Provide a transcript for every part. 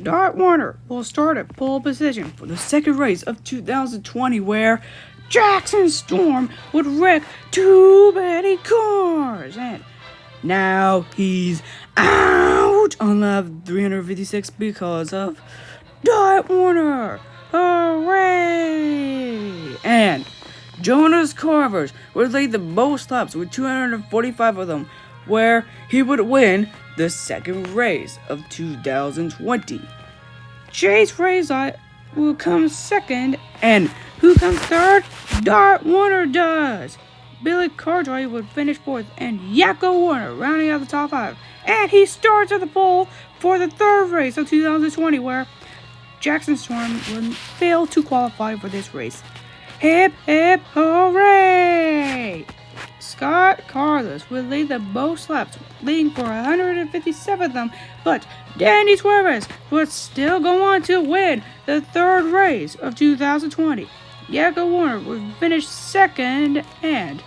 Dart Warner will start at pole position for the second race of 2020, where Jackson Storm would wreck too many cars, and now he's out on lap 356 because of Dart Warner. Hooray! And Jonas Carvers would lead the most laps with 245 of them, where he would win the second race of 2020. Chase Razor will come second, and who comes third? Dart Warner does. Billy Cardroy would finish fourth, and Yakko Warner rounding out the top five. And he starts at the pole for the third race of 2020, where Jackson Storm would fail to qualify for this race. Hip, hip, hooray! Scott Carlos would lead the most laps, leading for 157 of them, but Danny Suarez would still go on to win the third race of 2020. Yakko Warner would finish second, and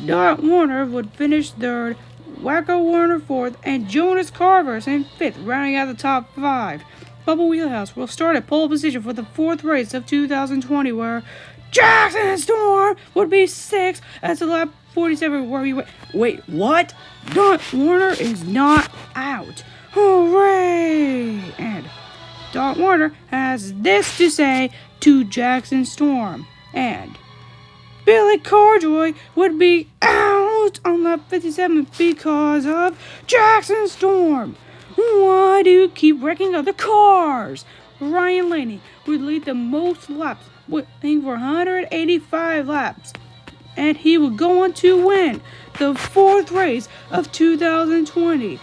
Dart Warner would finish third, Wacko Warner fourth, and Jonas Carvers in fifth, rounding out the top five. Bubba Wheelhouse will start at pole position for the fourth race of 2020, where Jackson Storm would be sixth at the lap 47, where he wait, what? Dart Warner is not out. Hooray! And Dart Warner has this to say to Jackson Storm. And Billy Cardroy would be out on lap 57 because of Jackson Storm. Why do you keep wrecking other cars? Ryan Laney would lead the most laps, winning for 185 laps. And he would go on to win the fourth race of 2020,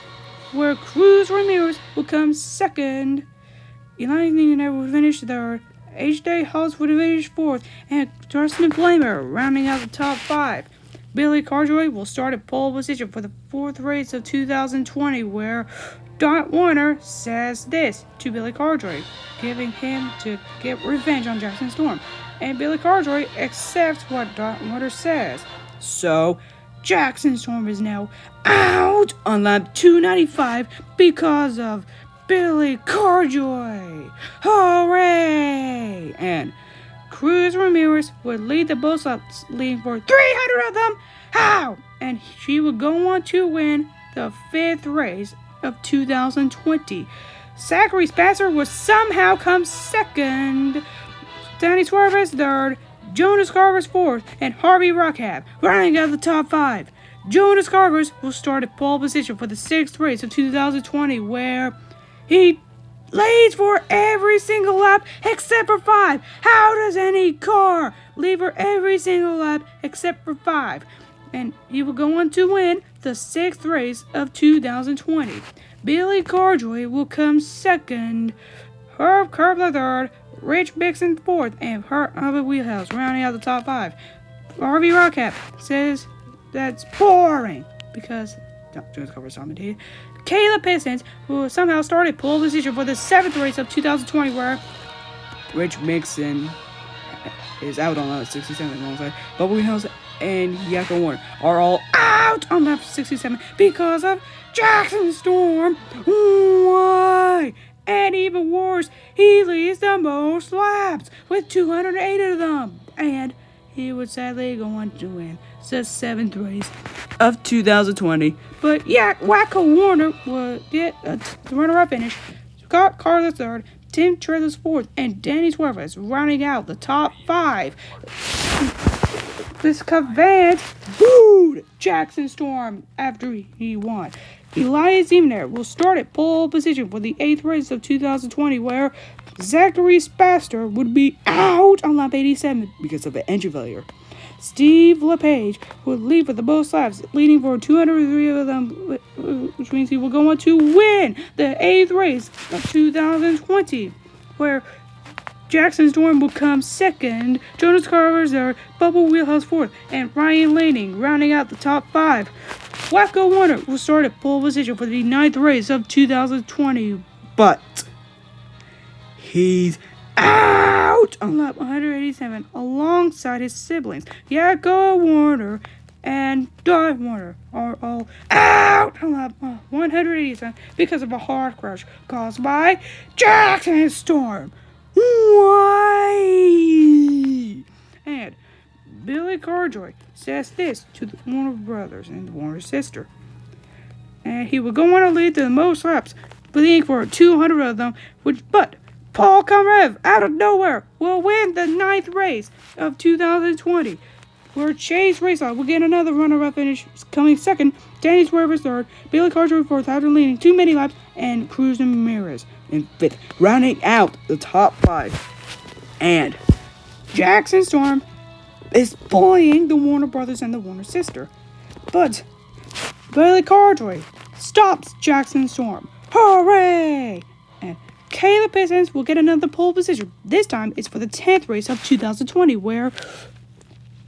where Cruz Ramirez would come second, Eli Nina would finish third, H.J. House would finish fourth, and Justin Flamer rounding out the top five. Billy Cardroy will start at pole position for the fourth race of 2020, where Dart Warner says this to Billy Cardroy, giving him to get revenge on Jackson Storm. And Billy Cardroy accepts what Dart Warner says. So, Jackson Storm is now out on lap 295 because of Billy Cardroy. Hooray! And Cruz Ramirez would lead the most laps, leading for 300 of them. How? And she would go on to win the fifth race of 2020. Zachary Spasser would somehow come second, Danny Suarez third, Jonas Carvers fourth, and Harvey Rockhab running out the top five. Jonas Carvers will start at pole position for the sixth race of 2020, where he leads for every single lap except for five. How does any car lead for every single lap except for five? And he will go on to win the sixth race of 2020. Billy Cardroy will come second, Herb Kerbler third, Rich Bixon fourth, and Harvey Wheelhouse rounding out the top five. Harvey Rockhap says that's boring because Jonas Carver's dominated. Caleb Pistons will somehow start at pole position for the seventh race of 2020, where Rich Mixon is out on lap 67 alongside Bubba Wheelhouse and Yakko Warner are all out on lap 67 because of Jackson Storm. Why? And even worse, he leads the most laps with 208 of them. And he would sadly go on to win the seventh race of 2020. But yeah, Wacko Warner would get a runner-up finish. Scott Carter third, Tim Trellis fourth, and Danny Suarez rounding out the top five. This Cavant booed Jackson Storm after he won. Elias Evener will start at pole position for the eighth race of 2020, where Zachary Spaster would be out on lap 87 because of an engine failure. Steve LePage would lead for the most laps, leading for 203 of them, which means he will go on to win the eighth race of 2020, where Jackson Storm will come second, Jonas Carver's third, Bubba Wheelhouse fourth, and Ryan Lanning rounding out the top five. Wacko Warner will start at pole position for the ninth race of 2020, but he's out on lap 187 alongside his siblings, Yakko Warner and Darth Vader are all out on lap 187 because of a hard crash caused by Jackson Storm. Why? And Billy Carjoy says this to the Warner brothers and the Warner sister. And he will go on to lead the most laps, leading for 200 of them, but Paul Conrev, out of nowhere, will win the 9th race of 2020, where Chase Racelaw will get another runner-up finish, coming second, Danny Swerve third, Billy Carjoy fourth after leading too many laps, and Cruz Ramirez in fifth, rounding out the top 5. And Jackson Storm is bullying the Warner brothers and the Warner sister, but Billy Carjoy stops Jackson Storm. Hooray! And Caleb Pistons will get another pole position. This time it's for the 10th race of 2020, where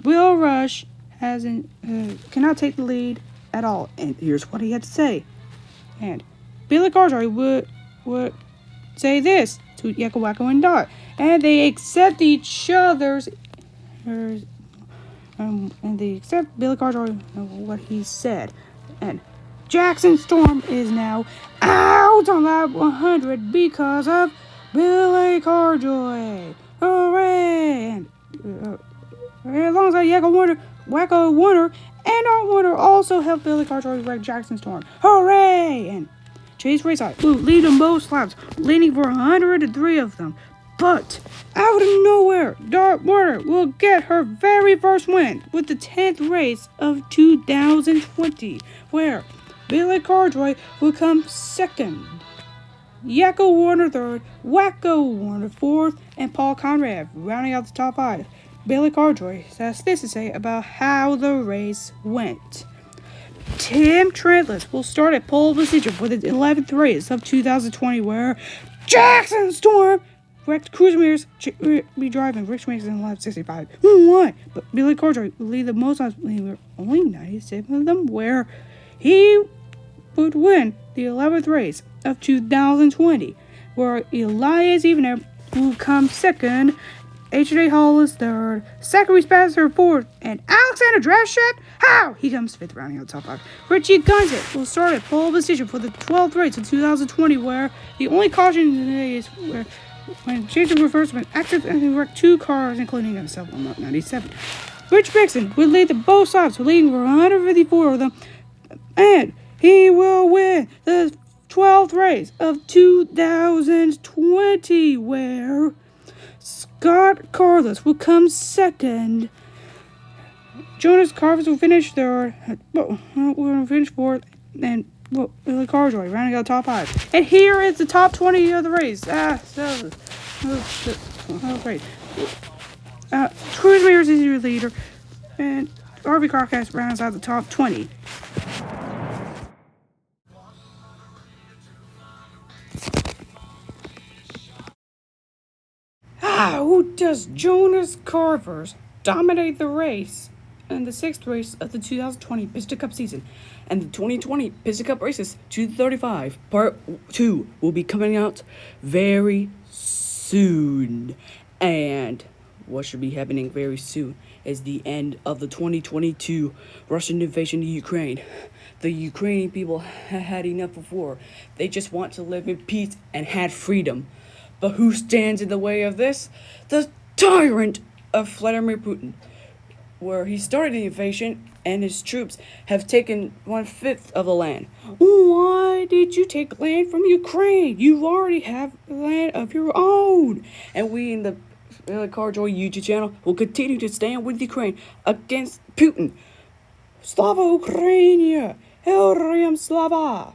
Will Rush cannot take the lead at all. And here's what he had to say. And Billy Carjoy would say this to Yakko Wacko and Dot. And they accept each other's and they accept Billy Carjoy what he said. And Jackson Storm is now out on lap 100 because of Billy Carjoy. Hooray! And alongside Wacko Warner, and Art Warner also helped Billy Carjoy wreck Jackson Storm. Hooray! And Chase Racelaw will lead in most laps, leading for 103 of them. But out of nowhere, Dart Warner will get her very first win with the 10th race of 2020, where Billy Carjoy will come second, Yakko Warner third, Wacko Warner fourth, and Paul Conrad rounding out the top 5. Billy Carjoy has this to say about how the race went. Tim Trentless will start at pole position for the 11th race of 2020, where Jackson Storm wrecked Cruz Ramirez, be driving Rich Mason in lap 65. Why? But Billy Carjoy will lead the most laps, only 97 of them, where he would win the 11th race of 2020, where Elias Evener will come second, H.J. Hall is third, Zachary Spatzer fourth, and Alexander Drashett, how? He comes fifth, rounding out the top 5. Richie Gunzit will start at pole position for the 12th race of 2020, where the only caution today is where when changing reverse when accidentally wrecked 2 cars, including himself on lap 97. Rich Mixon will lead the both sides, leading for 154 of them, and he will win the 12th race of 2020, where Scott Carlos will come second. Jonas Carvis will finish third. Will finish fourth, and Billy Carjoy rounding out the top 5. And here is the top 20 of the race. Great. Cruz Ramirez is your leader, and RV Carcast rounds out the top 20. How does Jonas Carvers dominate the race in the 6th race of the 2020 Piston Cup season? And the 2020 Piston Cup Races 235 Part 2 will be coming out very soon. And what should be happening very soon is the end of the 2022 Russian invasion of Ukraine. The Ukrainian people had enough of war. They just want to live in peace and had freedom. But who stands in the way of this? The tyrant of Vladimir Putin, where he started the invasion and his troops have taken 1/5 of the land. Why did you take land from Ukraine? You already have land of your own. And we in the Carjoy YouTube channel will continue to stand with Ukraine against Putin. Slava Ukrainia! Heriam Slava!